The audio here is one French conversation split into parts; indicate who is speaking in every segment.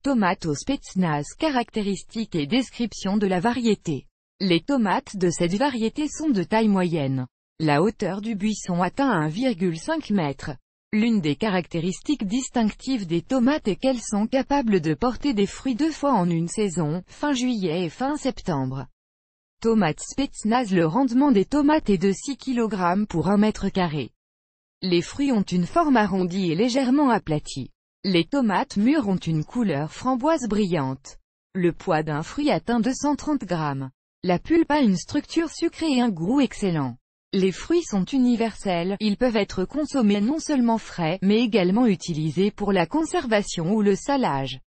Speaker 1: Tomates au Spetsnaz, caractéristiques et description de la variété. Les tomates de cette variété sont de taille moyenne. La hauteur du buisson atteint 1,5 m. L'une des caractéristiques distinctives des tomates est qu'elles sont capables de porter des fruits 2 fois en une saison, fin juillet et fin septembre. Tomates Spetsnaz. Le rendement des tomates est de 6 kg pour 1 m². Les fruits ont une forme arrondie et légèrement aplatie. Les tomates mûres ont une couleur framboise brillante. Le poids d'un fruit atteint 230 g. La pulpe a une structure sucrée et un goût excellent. Les fruits sont universels, ils peuvent être consommés non seulement frais, mais également utilisés pour la conservation ou le salage.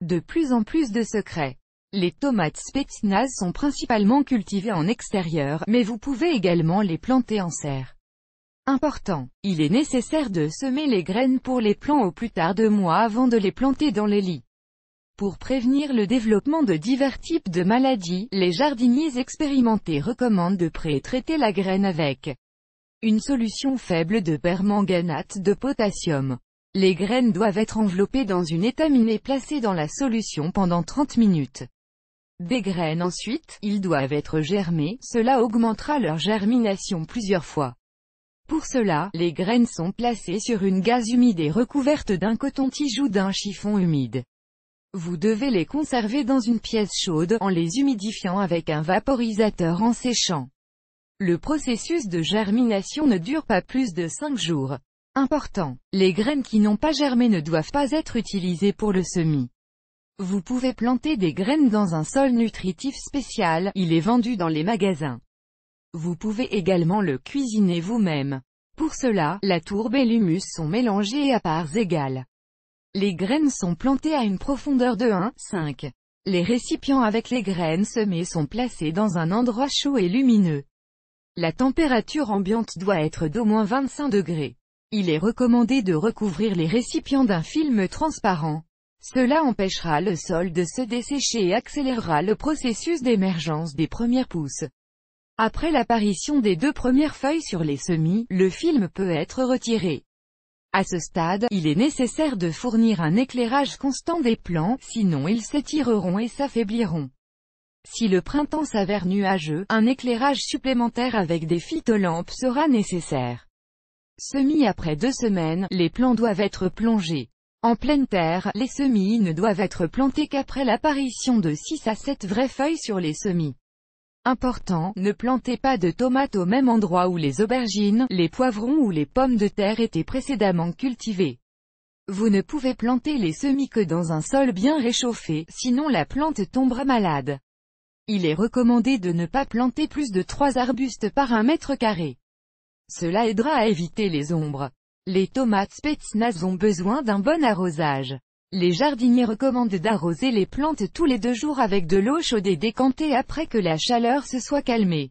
Speaker 1: De plus en plus de secrets. Les tomates Spetsnaz sont principalement cultivées en extérieur, mais vous pouvez également les planter en serre. Important. Il est nécessaire de semer les graines pour les plants au plus tard 2 mois avant de les planter dans les lits. Pour prévenir le développement de divers types de maladies, les jardiniers expérimentés recommandent de pré-traiter la graine avec une solution faible de permanganate de potassium. Les graines doivent être enveloppées dans une étamine placée dans la solution pendant 30 minutes. Des graines ensuite, ils doivent être germées, cela augmentera leur germination plusieurs fois. Pour cela, les graines sont placées sur une gaze humide et recouvertes d'un coton-tige ou d'un chiffon humide. Vous devez les conserver dans une pièce chaude, en les humidifiant avec un vaporisateur en séchant. Le processus de germination ne dure pas plus de 5 jours. Important. Les graines qui n'ont pas germé ne doivent pas être utilisées pour le semis. Vous pouvez planter des graines dans un sol nutritif spécial, il est vendu dans les magasins. Vous pouvez également le cuisiner vous-même. Pour cela, la tourbe et l'humus sont mélangés à parts égales. Les graines sont plantées à une profondeur de 1,5. Les récipients avec les graines semées sont placés dans un endroit chaud et lumineux. La température ambiante doit être d'au moins 25 degrés. Il est recommandé de recouvrir les récipients d'un film transparent. Cela empêchera le sol de se dessécher et accélérera le processus d'émergence des premières pousses. Après l'apparition des 2 premières feuilles sur les semis, le film peut être retiré. À ce stade, il est nécessaire de fournir un éclairage constant des plants, sinon ils s'étireront et s'affaibliront. Si le printemps s'avère nuageux, un éclairage supplémentaire avec des phytolampes sera nécessaire. Semis après 2 semaines, les plants doivent être plongés. En pleine terre, les semis ne doivent être plantés qu'après l'apparition de 6 à 7 vraies feuilles sur les semis. Important, ne plantez pas de tomates au même endroit où les aubergines, les poivrons ou les pommes de terre étaient précédemment cultivés. Vous ne pouvez planter les semis que dans un sol bien réchauffé, sinon la plante tombera malade. Il est recommandé de ne pas planter plus de 3 arbustes par 1 m². Cela aidera à éviter les ombres. Les tomates Spetsnaz ont besoin d'un bon arrosage. Les jardiniers recommandent d'arroser les plantes tous les 2 jours avec de l'eau chaude et décantée après que la chaleur se soit calmée.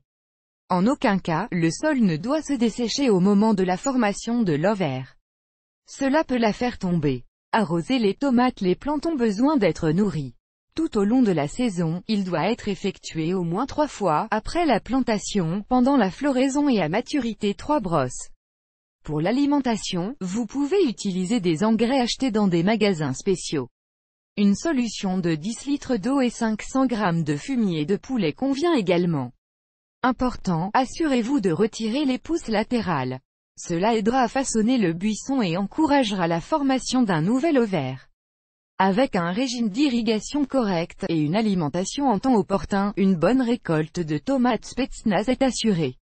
Speaker 1: En aucun cas, le sol ne doit se dessécher au moment de la formation de l'ovaire. Cela peut la faire tomber. Arroser les tomates. Les plantes ont besoin d'être nourries. Tout au long de la saison, il doit être effectué au moins 3 fois, après la plantation, pendant la floraison et à maturité 3 brosses. Pour l'alimentation, vous pouvez utiliser des engrais achetés dans des magasins spéciaux. Une solution de 10 litres d'eau et 500 g de fumier de poulet convient également. Important, assurez-vous de retirer les pousses latérales. Cela aidera à façonner le buisson et encouragera la formation d'un nouvel ovaire. Avec un régime d'irrigation correct et une alimentation en temps opportun, une bonne récolte de tomates Spetsnaz est assurée.